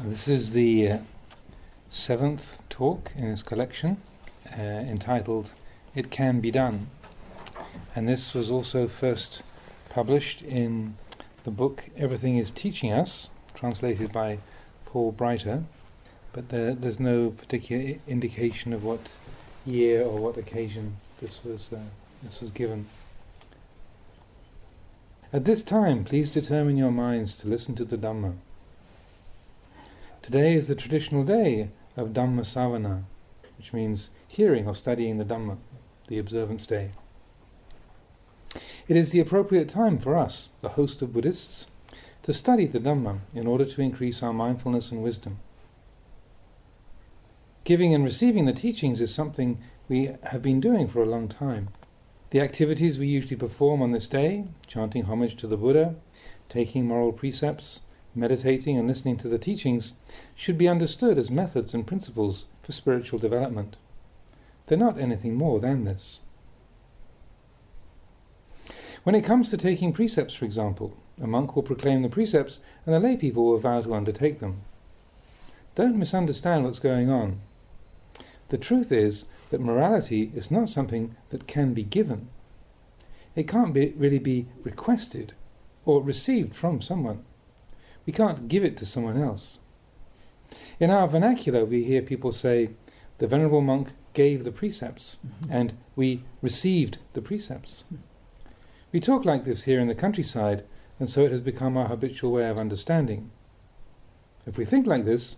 This is the seventh talk in his collection, entitled It Can Be Done. And this was also first published in the book Everything is Teaching Us, translated by Paul Breiter, but there's no particular indication of what year or what occasion this was given. At this time, please determine your minds to listen to the Dhamma. Today is the traditional day of Dhamma Savana, which means hearing or studying the Dhamma, the observance day. It is the appropriate time for us, the host of Buddhists, to study the Dhamma in order to increase our mindfulness and wisdom. Giving and receiving the teachings is something we have been doing for a long time. The activities we usually perform on this day, chanting homage to the Buddha, taking moral precepts, meditating and listening to the teachings, should be understood as methods and principles for spiritual development. They're not anything more than this. When it comes to taking precepts, for example, a monk will proclaim the precepts and the lay people will vow to undertake them. Don't misunderstand what's going on. The truth is that morality is not something that can be given. It can't really be requested or received from someone. We can't give it to someone else. In our vernacular, we hear people say, the venerable monk gave the precepts, and we received the precepts. We talk like this here in the countryside, and so it has become our habitual way of understanding. If we think like this,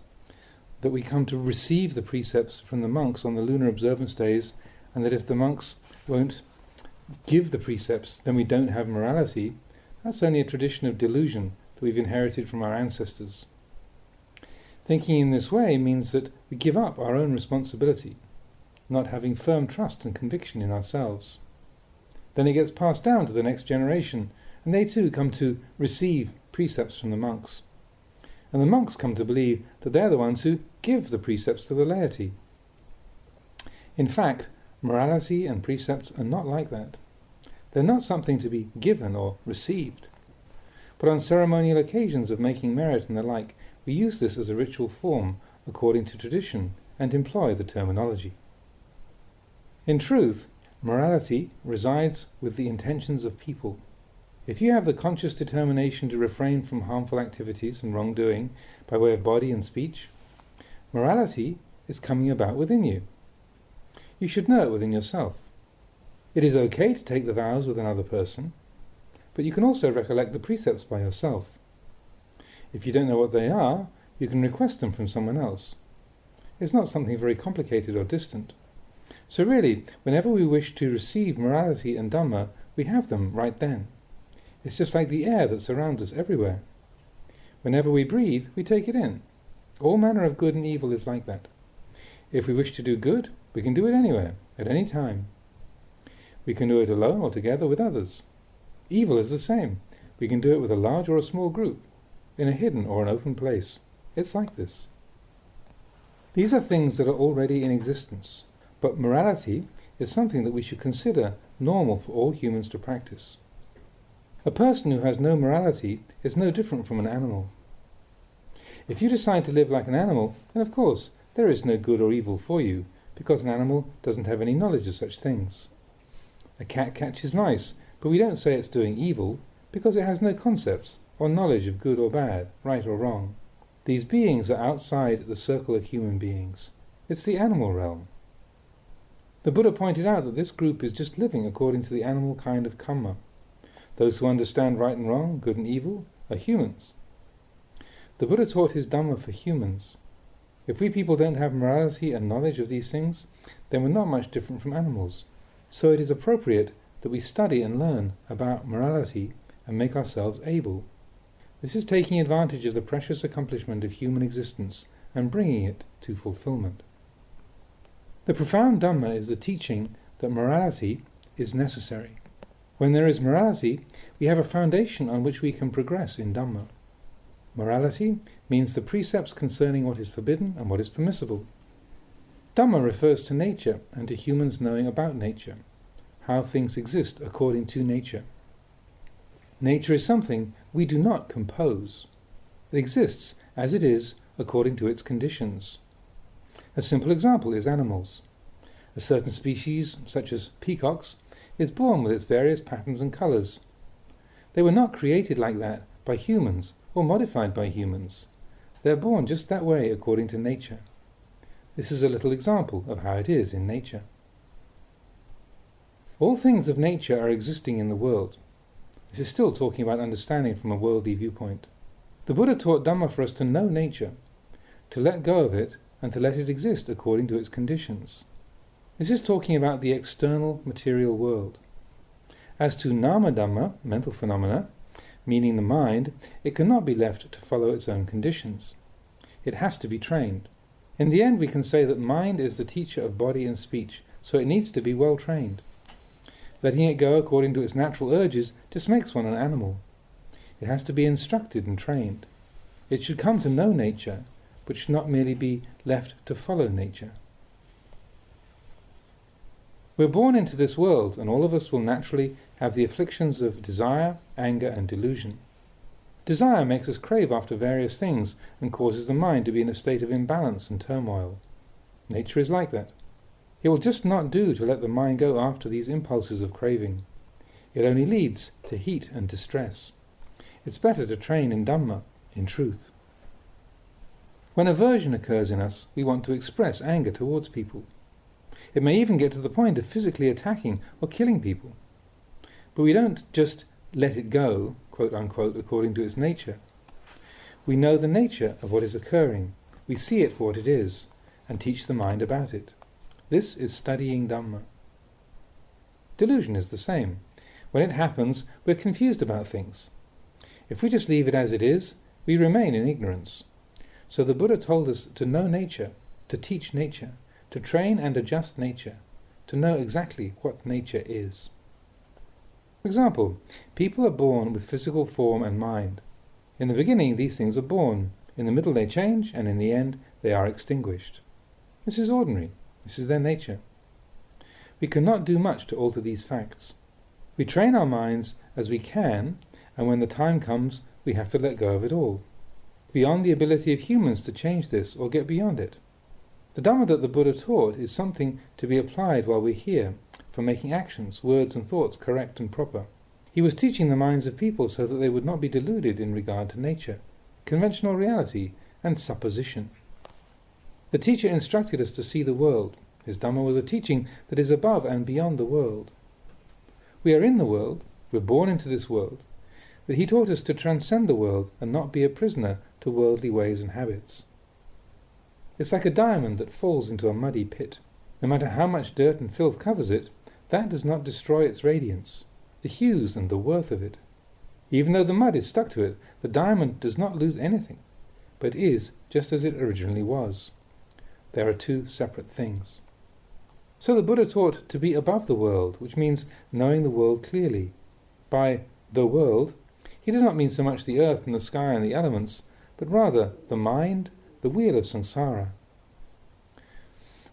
that we come to receive the precepts from the monks on the lunar observance days, and that if the monks won't give the precepts, then we don't have morality, that's only a tradition of delusion that we've inherited from our ancestors. Thinking in this way means that we give up our own responsibility, not having firm trust and conviction in ourselves. Then it gets passed down to the next generation, and they too come to receive precepts from the monks. And the monks come to believe that they're the ones who give the precepts to the laity. In fact, morality and precepts are not like that. They're not something to be given or received. But on ceremonial occasions of making merit and the like, we use this as a ritual form according to tradition and employ the terminology. In truth, morality resides with the intentions of people. If you have the conscious determination to refrain from harmful activities and wrongdoing by way of body and speech, morality is coming about within you. You should know it within yourself. It is okay to take the vows with another person, but you can also recollect the precepts by yourself. If you don't know what they are, you can request them from someone else. It's not something very complicated or distant. So really, whenever we wish to receive morality and Dhamma, we have them right then. It's just like the air that surrounds us everywhere. Whenever we breathe, we take it in. All manner of good and evil is like that. If we wish to do good, we can do it anywhere, at any time. We can do it alone or together with others. Evil is the same. We can do it with a large or a small group, in a hidden or an open place. It's like this. These are things that are already in existence, but morality is something that we should consider normal for all humans to practice. A person who has no morality is no different from an animal. If you decide to live like an animal, then of course there is no good or evil for you, because an animal doesn't have any knowledge of such things. A cat catches mice, but we don't say it's doing evil, because it has no concepts or knowledge of good or bad, right or wrong. These beings are outside the circle of human beings. It's the animal realm. The Buddha pointed out that this group is just living according to the animal kind of karma. Those who understand right and wrong, good and evil, are humans. The Buddha taught his Dhamma for humans. If we people don't have morality and knowledge of these things, then we're not much different from animals. So it is appropriate that we study and learn about morality and make ourselves able. This is taking advantage of the precious accomplishment of human existence and bringing it to fulfillment. The profound Dhamma is the teaching that morality is necessary. When there is morality, we have a foundation on which we can progress in Dhamma. Morality means the precepts concerning what is forbidden and what is permissible. Dhamma refers to nature and to humans knowing about nature, how things exist according to nature. Nature is something we do not compose. It exists as it is according to its conditions. A simple example is animals. A certain species, such as peacocks, is born with its various patterns and colours. They were not created like that by humans or modified by humans. They are born just that way according to nature. This is a little example of how it is in nature. All things of nature are existing in the world. This is still talking about understanding from a worldly viewpoint. The Buddha taught Dhamma for us to know nature, to let go of it, and to let it exist according to its conditions. This is talking about the external material world. As to Nama Dhamma, mental phenomena, meaning the mind, it cannot be left to follow its own conditions. It has to be trained. In the end, we can say that mind is the teacher of body and speech, so it needs to be well trained. Letting it go according to its natural urges just makes one an animal. It has to be instructed and trained. It should come to know nature, but should not merely be left to follow nature. We're born into this world, and all of us will naturally have the afflictions of desire, anger, and delusion. Desire makes us crave after various things and causes the mind to be in a state of imbalance and turmoil. Nature is like that. It will just not do to let the mind go after these impulses of craving. It only leads to heat and distress. It's better to train in Dhamma, in truth. When aversion occurs in us, we want to express anger towards people. It may even get to the point of physically attacking or killing people. But we don't just let it go, quote unquote, according to its nature. We know the nature of what is occurring. We see it for what it is, and teach the mind about it. This is studying Dhamma. Delusion is the same. When it happens, we're confused about things. If we just leave it as it is, we remain in ignorance. So the Buddha told us to know nature, to teach nature, to train and adjust nature, to know exactly what nature is. For example, people are born with physical form and mind. In the beginning, these things are born. In the middle, they change, and in the end, they are extinguished. This is ordinary. This is their nature. We cannot do much to alter these facts. We train our minds as we can, and when the time comes, we have to let go of it all. It's beyond the ability of humans to change this or get beyond it. The Dhamma that the Buddha taught is something to be applied while we're here, for making actions, words and thoughts correct and proper. He was teaching the minds of people so that they would not be deluded in regard to nature, conventional reality, and supposition. The teacher instructed us to see the world. His Dhamma was a teaching that is above and beyond the world. We are in the world, we're born into this world, but he taught us to transcend the world and not be a prisoner to worldly ways and habits. It's like a diamond that falls into a muddy pit. No matter how much dirt and filth covers it, that does not destroy its radiance, the hues and the worth of it. Even though the mud is stuck to it, the diamond does not lose anything, but is just as it originally was. There are two separate things. So the Buddha taught to be above the world, which means knowing the world clearly. By the world, he did not mean so much the earth and the sky and the elements, but rather the mind, the wheel of samsara.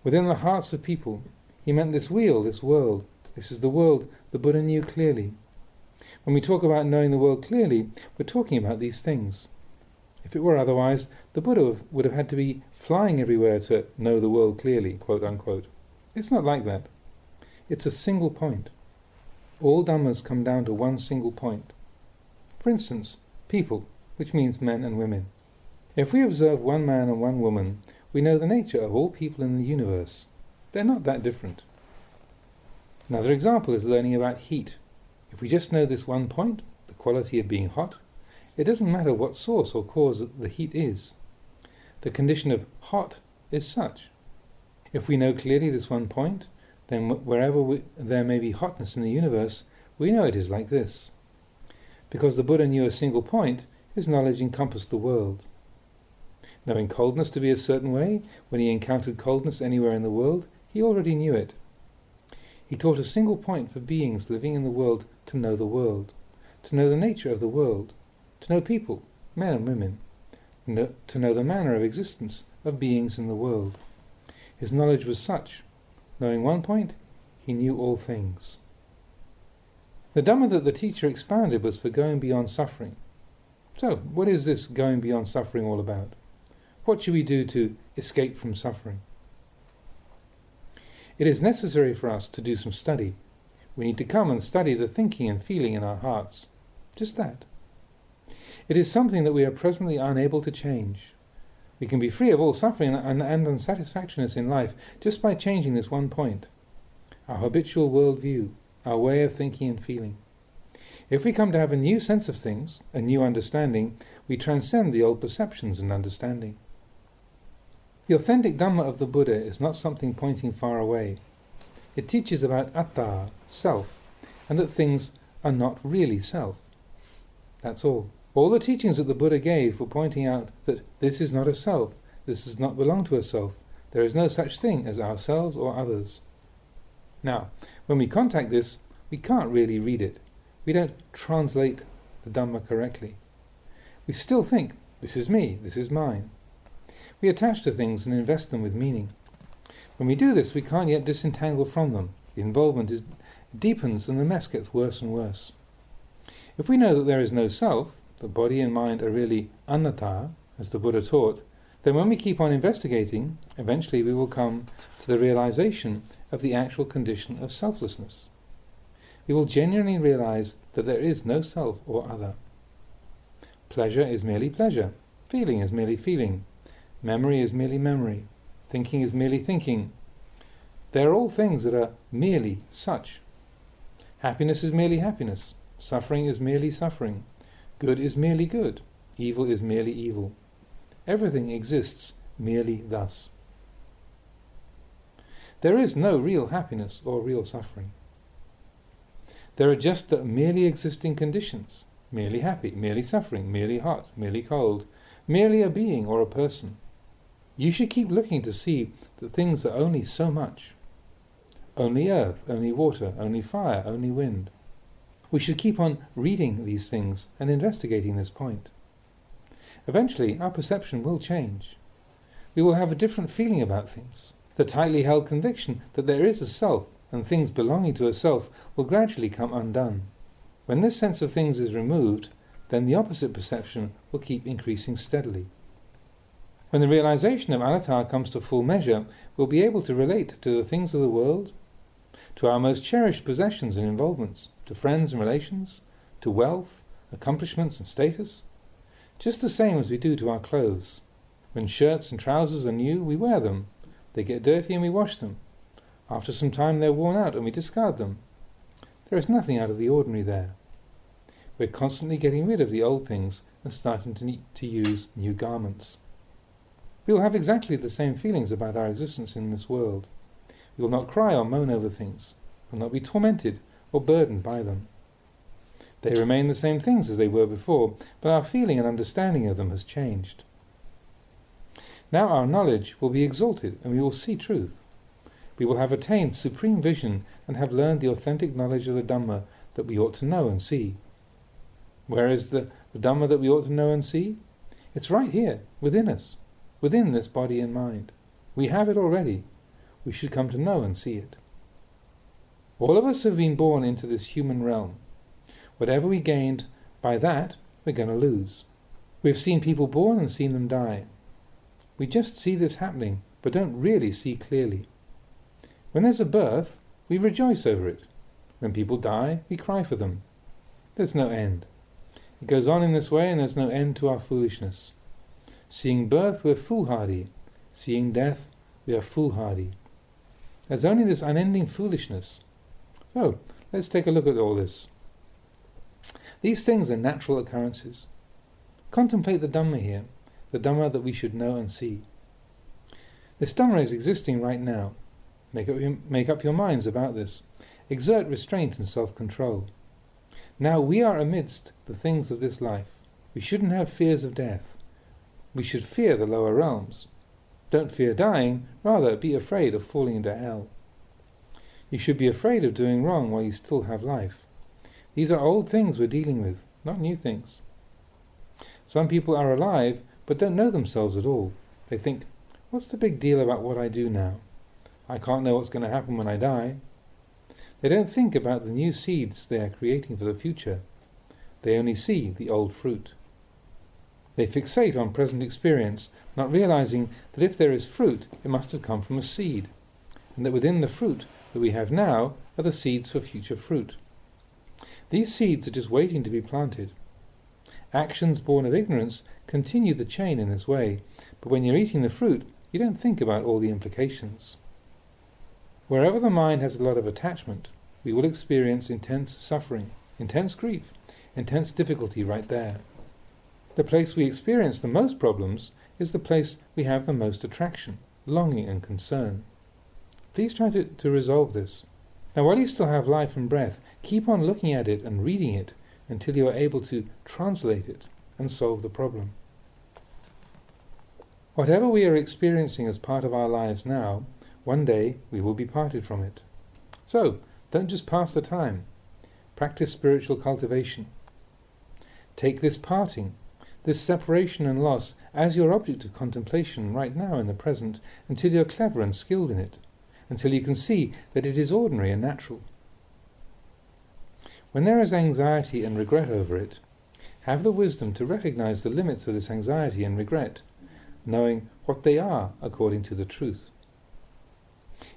Within the hearts of people, he meant this wheel, this world. This is the world the Buddha knew clearly. When we talk about knowing the world clearly, we're talking about these things. If it were otherwise, the Buddha would have had to be flying everywhere to know the world clearly, quote unquote. It's not like that. It's a single point. All Dhammas come down to one single point. For instance, people, which means men and women. If we observe one man and one woman, we know the nature of all people in the universe. They're not that different. Another example is learning about heat. If we just know this one point, the quality of being hot, it doesn't matter what source or cause the heat is. The condition of hot is such. If we know clearly this one point, then wherever there may be hotness in the universe, we know it is like this. Because the Buddha knew a single point, his knowledge encompassed the world. Knowing coldness to be a certain way, when he encountered coldness anywhere in the world, he already knew it. He taught a single point for beings living in the world, to know the nature of the world, to know people, men and women, to know the manner of existence of beings in the world. His knowledge was such. Knowing one point, he knew all things. The Dhamma that the teacher expounded was for going beyond suffering. So, what is this going beyond suffering all about? What should we do to escape from suffering? It is necessary for us to do some study. We need to come and study the thinking and feeling in our hearts. Just that. It is something that we are presently unable to change. We can be free of all suffering and unsatisfactoriness in life just by changing this one point. Our habitual worldview, our way of thinking and feeling. If we come to have a new sense of things, a new understanding, we transcend the old perceptions and understanding. The authentic Dhamma of the Buddha is not something pointing far away. It teaches about atta, self, and that things are not really self. That's all. All the teachings that the Buddha gave were pointing out that this is not a self, this does not belong to a self, there is no such thing as ourselves or others. Now, when we contact this, we can't really read it. We don't translate the Dhamma correctly. We still think, this is me, this is mine. We attach to things and invest them with meaning. When we do this, we can't yet disentangle from them. The involvement deepens and the mess gets worse and worse. If we know that there is no self, the body and mind are really anatta, as the Buddha taught, then when we keep on investigating, eventually we will come to the realization of the actual condition of selflessness. We will genuinely realize that there is no self or other. Pleasure is merely pleasure. Feeling is merely feeling. Memory is merely memory. Thinking is merely thinking. They are all things that are merely such. Happiness is merely happiness. Suffering is merely suffering. Good is merely good. Evil is merely evil. Everything exists merely thus. There is no real happiness or real suffering. There are just the merely existing conditions. Merely happy, merely suffering, merely hot, merely cold, merely a being or a person. You should keep looking to see that things are only so much. Only earth, only water, only fire, only wind. We should keep on reading these things and investigating this point. Eventually, our perception will change. We will have a different feeling about things. The tightly held conviction that there is a self and things belonging to a self will gradually come undone. When this sense of things is removed, then the opposite perception will keep increasing steadily. When the realization of anatta comes to full measure, we'll be able to relate to the things of the world, to our most cherished possessions and involvements, to friends and relations, to wealth, accomplishments and status, just the same as we do to our clothes. When shirts and trousers are new, we wear them. They get dirty and we wash them. After some time they're worn out and we discard them. There is nothing out of the ordinary there. We're constantly getting rid of the old things and starting to use new garments. We will have exactly the same feelings about our existence in this world. We will not cry or moan over things. We will not be tormented or burdened by them. They remain the same things as they were before, but our feeling and understanding of them has changed. Now our knowledge will be exalted and we will see truth. We will have attained supreme vision and have learned the authentic knowledge of the Dhamma that we ought to know and see. Where is the Dhamma that we ought to know and see? It's right here, within us, within this body and mind. We have it already. We should come to know and see it. All of us have been born into this human realm. Whatever we gained by that, we're going to lose. We've seen people born and seen them die. We just see this happening, but don't really see clearly. When there's a birth, we rejoice over it. When people die, we cry for them. There's no end. It goes on in this way and there's no end to our foolishness. Seeing birth, we're foolhardy. Seeing death, we are foolhardy. There's only this unending foolishness. So, let's take a look at all this. These things are natural occurrences. Contemplate the Dhamma here, the Dhamma that we should know and see. This Dhamma is existing right now. Make up your minds about this. Exert restraint and self-control. Now we are amidst the things of this life. We shouldn't have fears of death. We should fear the lower realms. Don't fear dying, rather be afraid of falling into hell. You should be afraid of doing wrong while you still have life. These are old things we're dealing with, not new things. Some people are alive, but don't know themselves at all. They think, what's the big deal about what I do now? I can't know what's going to happen when I die. They don't think about the new seeds they are creating for the future. They only see the old fruit. They fixate on present experience, not realizing that if there is fruit, it must have come from a seed, and that within the fruit that we have now are the seeds for future fruit. These seeds are just waiting to be planted. Actions born of ignorance continue the chain in this way, but when you're eating the fruit, you don't think about all the implications. Wherever the mind has a lot of attachment, we will experience intense suffering, intense grief, intense difficulty right there. The place we experience the most problems is the place we have the most attraction, longing and concern. Please try to resolve this. Now while you still have life and breath, keep on looking at it and reading it until you are able to translate it and solve the problem. Whatever we are experiencing as part of our lives now, one day we will be parted from it. So, don't just pass the time. Practice spiritual cultivation. Take this parting, this separation and loss, as your object of contemplation right now in the present, until you are clever and skilled in it, until you can see that it is ordinary and natural. When there is anxiety and regret over it, have the wisdom to recognize the limits of this anxiety and regret, knowing what they are according to the truth.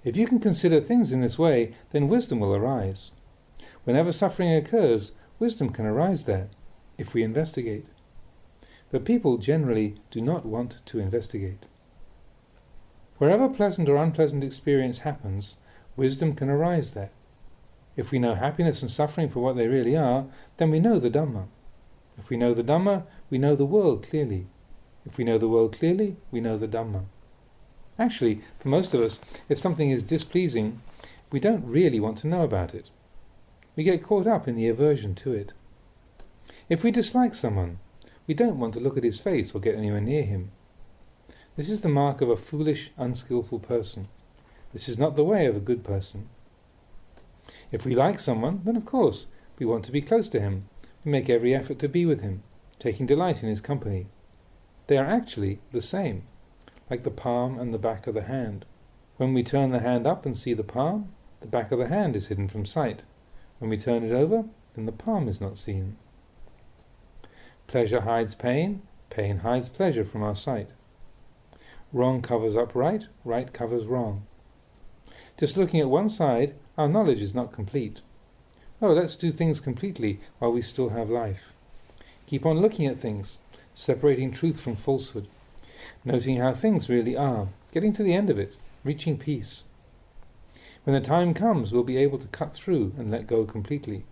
If you can consider things in this way, then wisdom will arise. Whenever suffering occurs, wisdom can arise there, if we investigate. But people generally do not want to investigate. Wherever pleasant or unpleasant experience happens, wisdom can arise there. If we know happiness and suffering for what they really are, then we know the Dhamma. If we know the Dhamma, we know the world clearly. If we know the world clearly, we know the Dhamma. Actually, for most of us, if something is displeasing, we don't really want to know about it. We get caught up in the aversion to it. If we dislike someone, we don't want to look at his face or get anywhere near him. This is the mark of a foolish, unskillful person. This is not the way of a good person. If we like someone, then of course we want to be close to him. We make every effort to be with him, taking delight in his company. They are actually the same, like the palm and the back of the hand. When we turn the hand up and see the palm, the back of the hand is hidden from sight. When we turn it over, then the palm is not seen. Pleasure hides pain, pain hides pleasure from our sight. Wrong covers up right, right covers wrong. Just looking at one side, our knowledge is not complete. Oh, let's do things completely while we still have life. Keep on looking at things, separating truth from falsehood, noting how things really are, getting to the end of it, reaching peace. When the time comes, we'll be able to cut through and let go completely.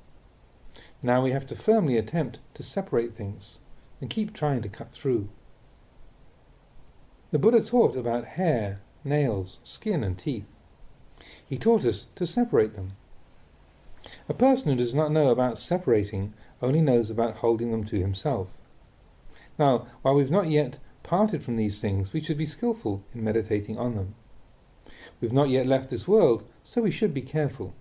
Now we have to firmly attempt to separate things and keep trying to cut through. The Buddha taught about hair, nails, skin and teeth. He taught us to separate them. A person who does not know about separating only knows about holding them to himself. Now, while we've not yet parted from these things, we should be skillful in meditating on them. We've not yet left this world, so we should be careful.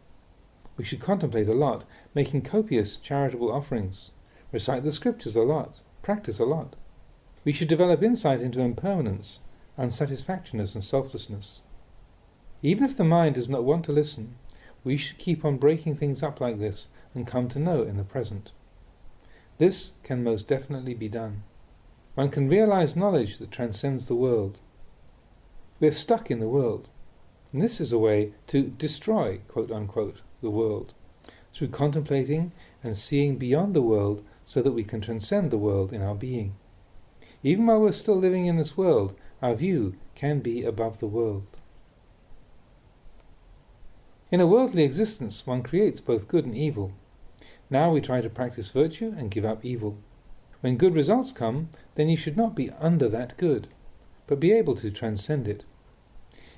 We should contemplate a lot, making copious charitable offerings, recite the scriptures a lot, practice a lot. We should develop insight into impermanence, unsatisfactoriness and selflessness. Even if the mind does not want to listen, we should keep on breaking things up like this and come to know in the present. This can most definitely be done. One can realize knowledge that transcends the world. We are stuck in the world, and this is a way to destroy, quote unquote, the world, through contemplating and seeing beyond the world so that we can transcend the world in our being. Even while we're still living in this world, our view can be above the world. In a worldly existence, one creates both good and evil. Now we try to practice virtue and give up evil. When good results come, then you should not be under that good, but be able to transcend it.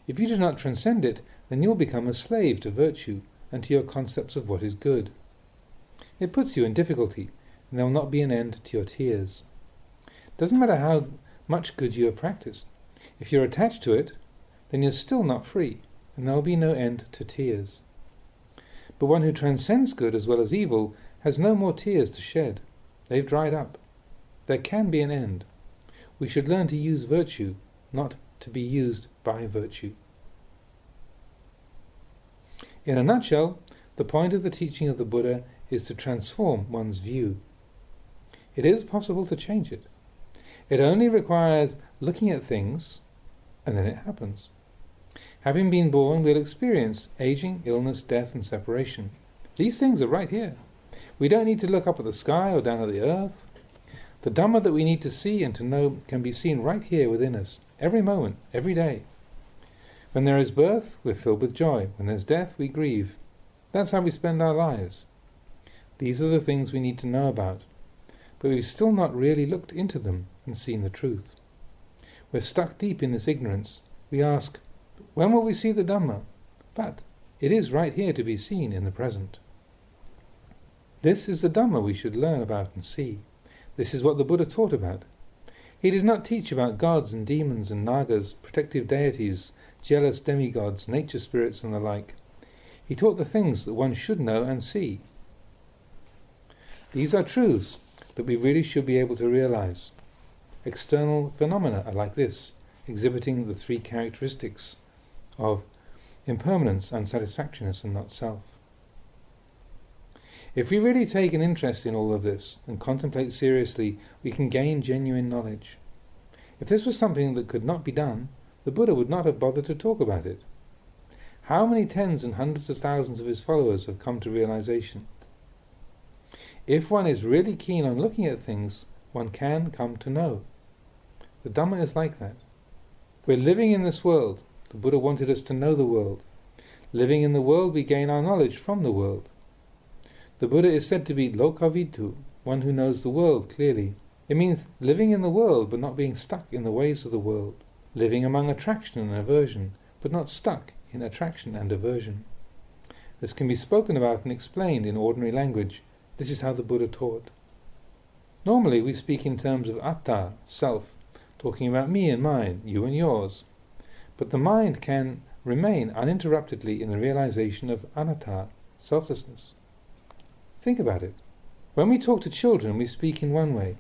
If you do not transcend it, then you'll become a slave to virtue and to your concepts of what is good. It puts you in difficulty, and there will not be an end to your tears. It doesn't matter how much good you have practiced. If you're attached to it, then you're still not free, and there will be no end to tears. But one who transcends good as well as evil has no more tears to shed. They've dried up. There can be an end. We should learn to use virtue, not to be used by virtue. In a nutshell, the point of the teaching of the Buddha is to transform one's view. It is possible to change it. It only requires looking at things, and then it happens. Having been born, we'll experience aging, illness, death, and separation. These things are right here. We don't need to look up at the sky or down at the earth. The Dhamma that we need to see and to know can be seen right here within us, every moment, every day. When there is birth, we're filled with joy. When there's death, we grieve. That's how we spend our lives. These are the things we need to know about, but we've still not really looked into them and seen the truth. We're stuck deep in this ignorance. We ask, when will we see the Dhamma? But it is right here to be seen in the present. This is the Dhamma we should learn about and see. This is what the Buddha taught about. He did not teach about gods and demons and nagas, protective deities, jealous demigods, nature spirits and the like. He taught the things that one should know and see. These are truths that we really should be able to realize. External phenomena are like this, exhibiting the three characteristics of impermanence, unsatisfactoriness, and not self. If we really take an interest in all of this and contemplate seriously, we can gain genuine knowledge. If this was something that could not be done, the Buddha would not have bothered to talk about it. How many tens and hundreds of thousands of his followers have come to realization? If one is really keen on looking at things, one can come to know. The Dhamma is like that. We're living in this world. The Buddha wanted us to know the world. Living in the world, we gain our knowledge from the world. The Buddha is said to be lokavidu, one who knows the world clearly. It means living in the world but not being stuck in the ways of the world. Living among attraction and aversion, but not stuck in attraction and aversion. This can be spoken about and explained in ordinary language. This is how the Buddha taught. Normally we speak in terms of atta, self, talking about me and mine, you and yours. But the mind can remain uninterruptedly in the realization of anatta, selflessness. Think about it. When we talk to children, we speak in one way.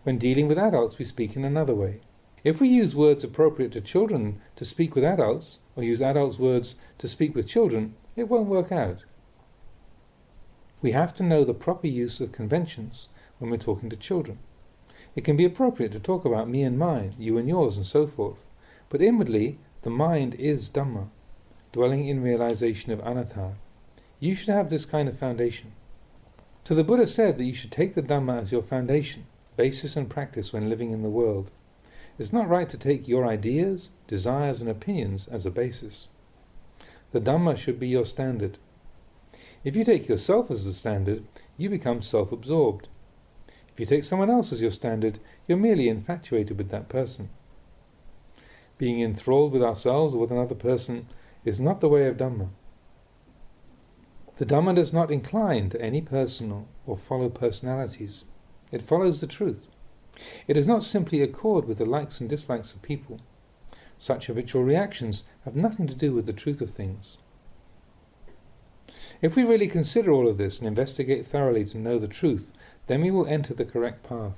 When dealing with adults, we speak in another way. If we use words appropriate to children to speak with adults, or use adults' words to speak with children, it won't work out. We have to know the proper use of conventions when we're talking to children. It can be appropriate to talk about me and mine, you and yours, and so forth. But inwardly, the mind is Dhamma, dwelling in realization of anatta. You should have this kind of foundation. So the Buddha said that you should take the Dhamma as your foundation, basis and practice when living in the world. It's not right to take your ideas, desires and opinions as a basis. The Dhamma should be your standard. If you take yourself as the standard, you become self-absorbed. If you take someone else as your standard, you're merely infatuated with that person. Being enthralled with ourselves or with another person is not the way of Dhamma. The Dhamma does not incline to any personal or follow personalities. It follows the truth. It does not simply accord with the likes and dislikes of people. Such habitual reactions have nothing to do with the truth of things. If we really consider all of this and investigate thoroughly to know the truth, then we will enter the correct path.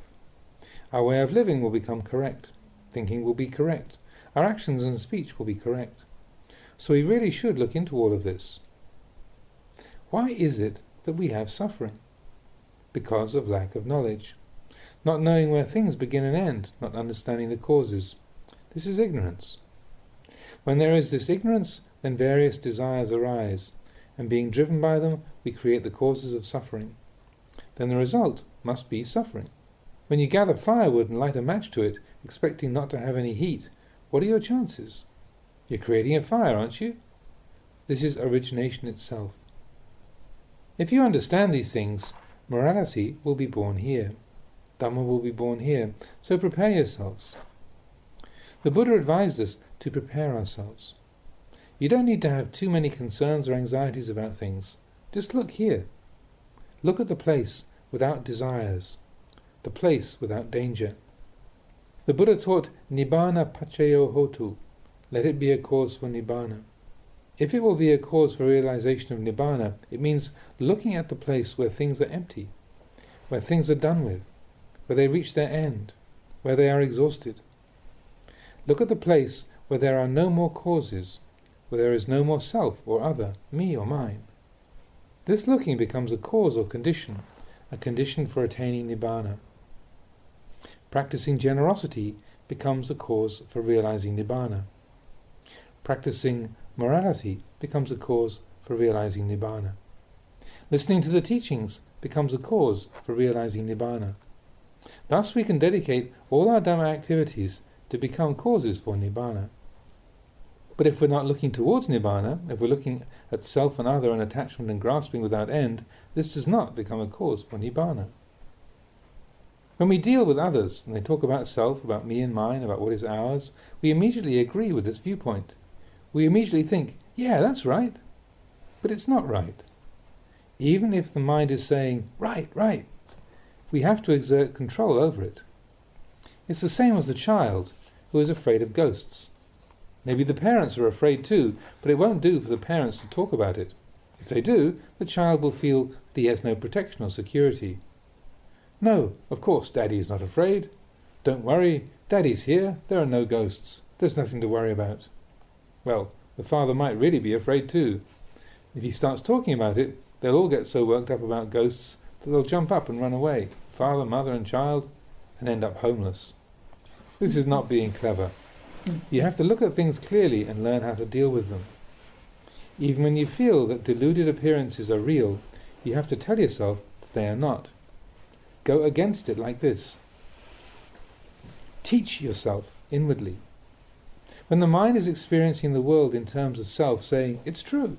Our way of living will become correct. Thinking will be correct. Our actions and speech will be correct. So we really should look into all of this. Why is it that we have suffering? Because of lack of knowledge. Not knowing where things begin and end, not understanding the causes. This is ignorance. When there is this ignorance, then various desires arise, and being driven by them, we create the causes of suffering. Then the result must be suffering. When you gather firewood and light a match to it, expecting not to have any heat, what are your chances? You're creating a fire, aren't you? This is origination itself. If you understand these things, morality will be born here. Dhamma will be born here, so prepare yourselves. The Buddha advised us to prepare ourselves. You don't need to have too many concerns or anxieties about things. Just look here. Look at the place without desires, the place without danger. The Buddha taught Nibbana Paccaya Hotu. Let it be a cause for Nibbana. If it will be a cause for realization of Nibbana, it means looking at the place where things are empty, where things are done with, where they reach their end, where they are exhausted. Look at the place where there are no more causes, where there is no more self or other, me or mine. This looking becomes a cause or condition, a condition for attaining Nibbana. Practicing generosity becomes a cause for realizing Nibbana. Practicing morality becomes a cause for realizing Nibbana. Listening to the teachings becomes a cause for realizing Nibbana. Thus we can dedicate all our Dhamma activities to become causes for Nibbana. But if we're not looking towards Nibbana, if we're looking at self and other and attachment and grasping without end, this does not become a cause for Nibbana. When we deal with others, and they talk about self, about me and mine, about what is ours, we immediately agree with this viewpoint. We immediately think, yeah, that's right. But it's not right. Even if the mind is saying, right, right, we have to exert control over it. It's the same as the child who is afraid of ghosts. Maybe the parents are afraid too, but it won't do for the parents to talk about it. If they do, the child will feel that he has no protection or security. No, of course, Daddy is not afraid. Don't worry, Daddy's here, there are no ghosts. There's nothing to worry about. Well, the father might really be afraid too. If he starts talking about it, they'll all get so worked up about ghosts that they'll jump up and run away, father, mother and child, and end up homeless. This is not being clever. You have to look at things clearly and learn how to deal with them. Even when you feel that deluded appearances are real, you have to tell yourself that they are not. Go against it like this. Teach yourself inwardly. When the mind is experiencing the world in terms of self, saying, it's true,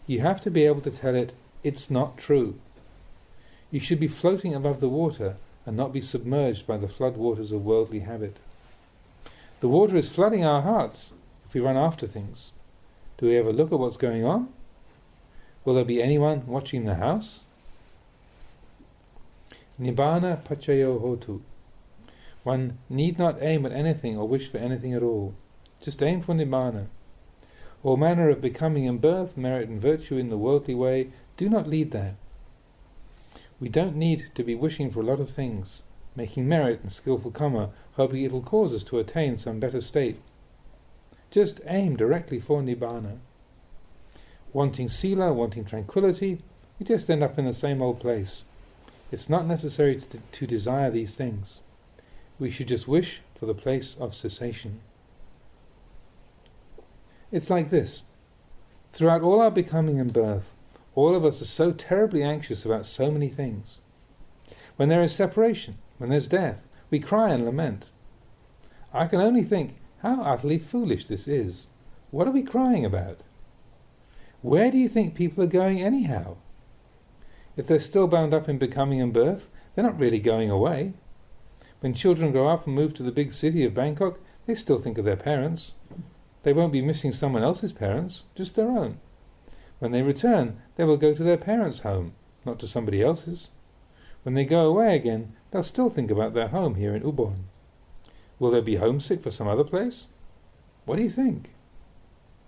you have to be able to tell it, it's not true. You should be floating above the water and not be submerged by the flood waters of worldly habit. The water is flooding our hearts if we run after things. Do we ever look at what's going on? Will there be anyone watching the house? Nibbana pachayo hotu. One need not aim at anything or wish for anything at all. Just aim for Nibbana. All manner of becoming and birth, merit and virtue in the worldly way do not lead there. We don't need to be wishing for a lot of things, making merit and skillful karma, hoping it will cause us to attain some better state. Just aim directly for Nibbana. Wanting sila, wanting tranquility, we just end up in the same old place. It's not necessary to desire these things. We should just wish for the place of cessation. It's like this. Throughout all our becoming and birth, all of us are so terribly anxious about so many things. When there is separation, when there's death, we cry and lament. I can only think how utterly foolish this is. What are we crying about? Where do you think people are going anyhow? If they're still bound up in becoming and birth, they're not really going away. When children grow up and move to the big city of Bangkok, they still think of their parents. They won't be missing someone else's parents, just their own. When they return, they will go to their parents' home, not to somebody else's. When they go away again, they'll still think about their home here in Ubon. Will they be homesick for some other place? What do you think?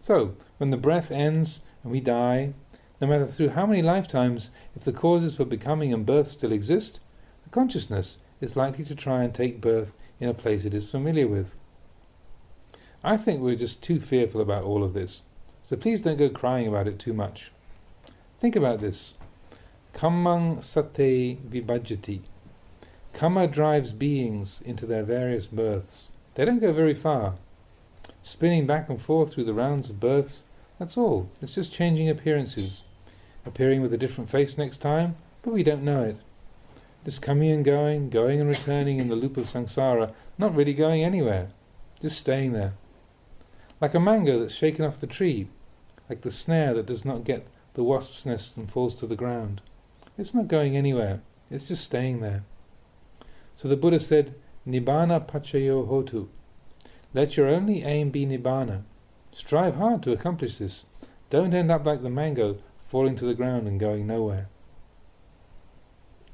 So, when the breath ends and we die, no matter through how many lifetimes, if the causes for becoming and birth still exist, the consciousness is likely to try and take birth in a place it is familiar with. I think we're just too fearful about all of this, so please don't go crying about it too much. Think about this. Kammang sate vibhajati. Karma drives beings into their various births. They don't go very far. Spinning back and forth through the rounds of births, that's all. It's just changing appearances. Appearing with a different face next time, but we don't know it. Just coming and going and returning in the loop of samsara, not really going anywhere, just staying there. Like a mango that's shaken off the tree, like the snare that does not get the wasp's nest and falls to the ground. It's not going anywhere, it's just staying there. So the Buddha said, Nibbana pachayo hotu. Let your only aim be Nibbana. Strive hard to accomplish this. Don't end up like the mango, falling to the ground and going nowhere.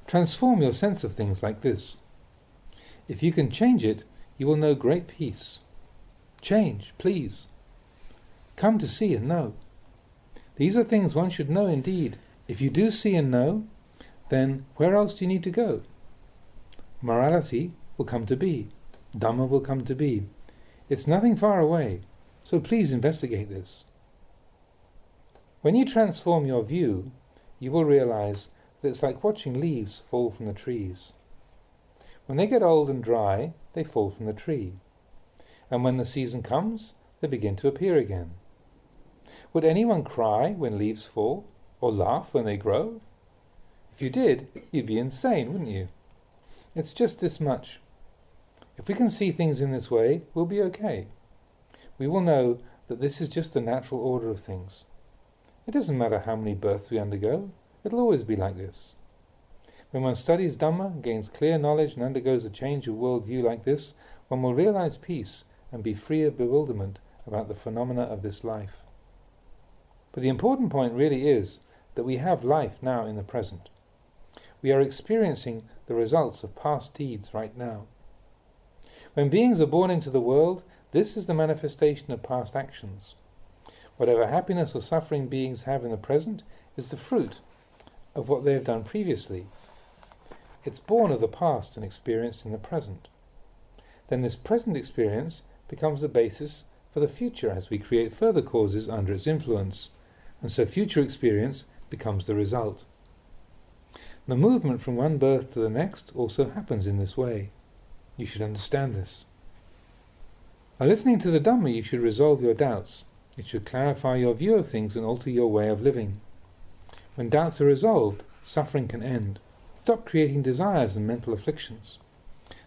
Transform your sense of things like this. If you can change it, you will know great peace. Change, please. Come to see and know. These are things one should know indeed. If you do see and know, then where else do you need to go? Morality will come to be. Dhamma will come to be. It's nothing far away, so please investigate this. When you transform your view, you will realize that it's like watching leaves fall from the trees. When they get old and dry, they fall from the tree. And when the season comes, they begin to appear again. Would anyone cry when leaves fall, or laugh when they grow? If you did, you'd be insane, wouldn't you? It's just this much. If we can see things in this way, we'll be okay. We will know that this is just the natural order of things. It doesn't matter how many births we undergo, it'll always be like this. When one studies Dhamma, gains clear knowledge and undergoes a change of world view like this, one will realize peace and be free of bewilderment about the phenomena of this life. But the important point really is that we have life now in the present. We are experiencing the results of past deeds right now. When beings are born into the world, this is the manifestation of past actions. Whatever happiness or suffering beings have in the present is the fruit of what they have done previously. It's born of the past and experienced in the present. Then this present experience becomes the basis for the future as we create further causes under its influence, and so future experience becomes the result. The movement from one birth to the next also happens in this way. You should understand this. By listening to the Dhamma, you should resolve your doubts. It should clarify your view of things and alter your way of living. When doubts are resolved, suffering can end. Stop creating desires and mental afflictions.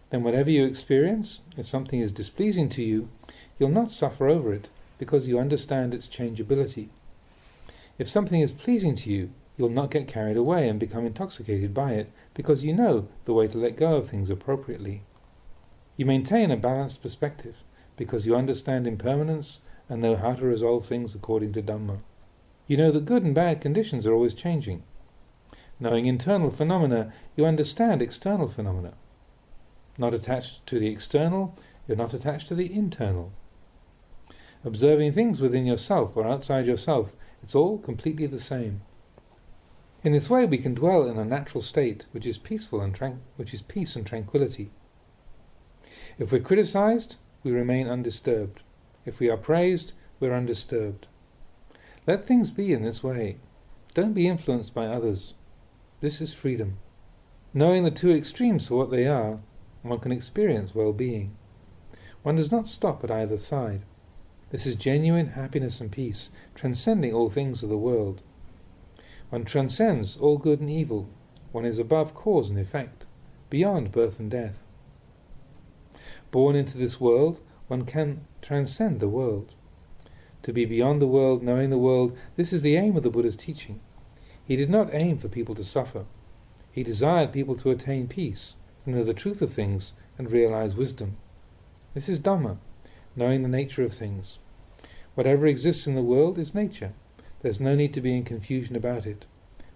Then whatever you experience, if something is displeasing to you, you'll not suffer over it because you understand its changeability. If something is pleasing to you, you'll not get carried away and become intoxicated by it because you know the way to let go of things appropriately. You maintain a balanced perspective because you understand impermanence and know how to resolve things according to Dhamma. You know that good and bad conditions are always changing. Knowing internal phenomena, you understand external phenomena. Not attached to the external, you're not attached to the internal. Observing things within yourself or outside yourself, it's all completely the same. In this way we can dwell in a natural state which is peaceful and which is peace and tranquility. If we're criticized, we remain undisturbed. If we are praised, we're undisturbed. Let things be in this way. Don't be influenced by others. This is freedom. Knowing the two extremes for what they are, one can experience well-being. One does not stop at either side. This is genuine happiness and peace, transcending all things of the world. One transcends all good and evil. One is above cause and effect, beyond birth and death. Born into this world, one can transcend the world. To be beyond the world, knowing the world, this is the aim of the Buddha's teaching. He did not aim for people to suffer. He desired people to attain peace, to know the truth of things, and realize wisdom. This is Dhamma, knowing the nature of things. Whatever exists in the world is nature. There's no need to be in confusion about it.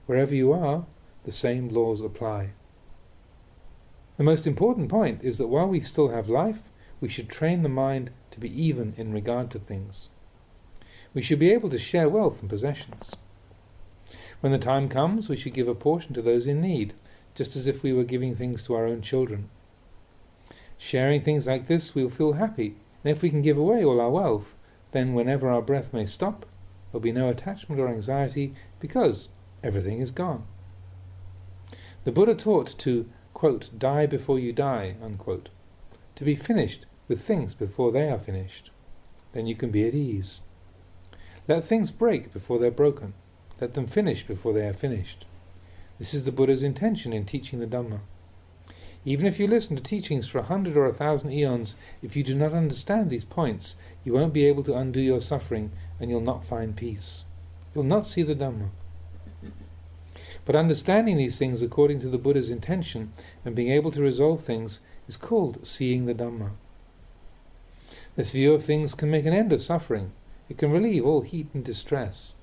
Wherever you are, the same laws apply. The most important point is that while we still have life, we should train the mind to be even in regard to things. We should be able to share wealth and possessions. When the time comes, we should give a portion to those in need, just as if we were giving things to our own children. Sharing things like this, we will feel happy, and if we can give away all our wealth, then whenever our breath may stop, there will be no attachment or anxiety because everything is gone. The Buddha taught to, quote, die before you die, unquote, to be finished with things before they are finished. Then you can be at ease. Let things break before they're broken. Let them finish before they are finished. This is the Buddha's intention in teaching the Dhamma. Even if you listen to teachings for 100 or 1,000 eons, if you do not understand these points, you won't be able to undo your suffering and you'll not find peace. You'll not see the Dhamma. But understanding these things according to the Buddha's intention and being able to resolve things is called seeing the Dhamma. This view of things can make an end of suffering. It can relieve all heat and distress.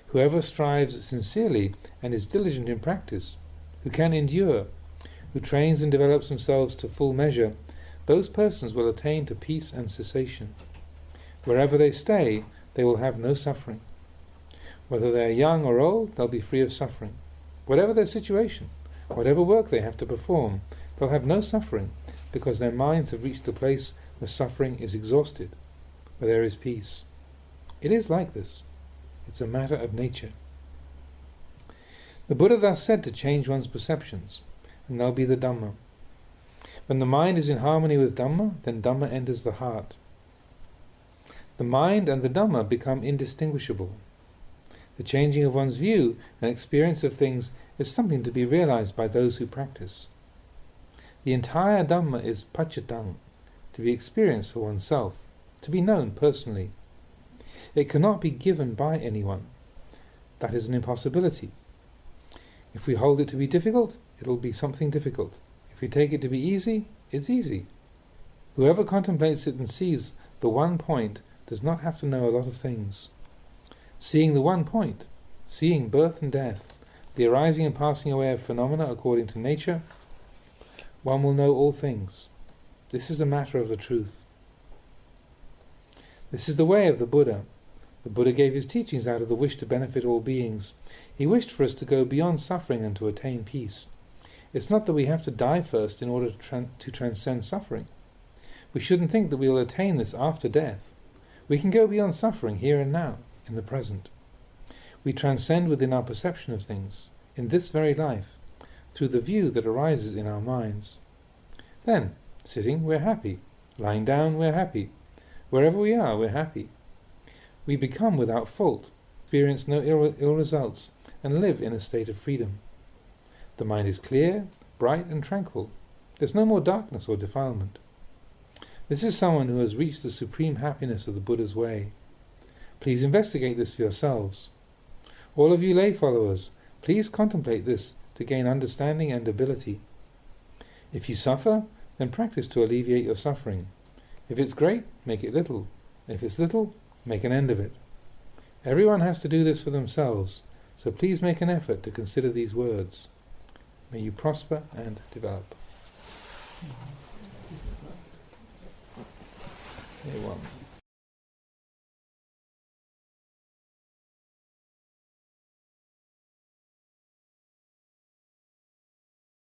Whoever strives sincerely and is diligent in practice, who can endure, who trains and develops themselves to full measure, those persons will attain to peace and cessation. Wherever they stay, they will have no suffering. Whether they are young or old, they'll be free of suffering. Whatever their situation, whatever work they have to perform, they'll have no suffering, because their minds have reached the place where suffering is exhausted, where there is peace. It is like this. It's a matter of nature. The Buddha thus said to change one's perceptions, and they'll be the Dhamma. When the mind is in harmony with Dhamma, then Dhamma enters the heart. The mind and the Dhamma become indistinguishable. The changing of one's view and experience of things is something to be realized by those who practice. The entire Dhamma is pachatang, to be experienced for oneself, to be known personally. It cannot be given by anyone. That is an impossibility. If we hold it to be difficult, it will be something difficult. If we take it to be easy, it's easy. Whoever contemplates it and sees the one point does not have to know a lot of things. Seeing the one point, seeing birth and death, the arising and passing away of phenomena according to nature, one will know all things. This is a matter of the truth. This is the way of the Buddha. The Buddha gave his teachings out of the wish to benefit all beings. He wished for us to go beyond suffering and to attain peace. It's not that we have to die first in order to transcend suffering. We shouldn't think that we will attain this after death. We can go beyond suffering here and now, in the present. We transcend within our perception of things, in this very life, through the view that arises in our minds. Then, sitting, we're happy. Lying down, we're happy. Wherever we are, we're happy. We become without fault, experience no ill results, and live in a state of freedom. The mind is clear, bright and tranquil. There's no more darkness or defilement. This is someone who has reached the supreme happiness of the Buddha's way. Please investigate this for yourselves. All of you lay followers, please contemplate this to gain understanding and ability. If you suffer, then practice to alleviate your suffering. If it's great, make it little. If it's little, make an end of it. Everyone has to do this for themselves, so please make an effort to consider these words. May you prosper and develop. A1.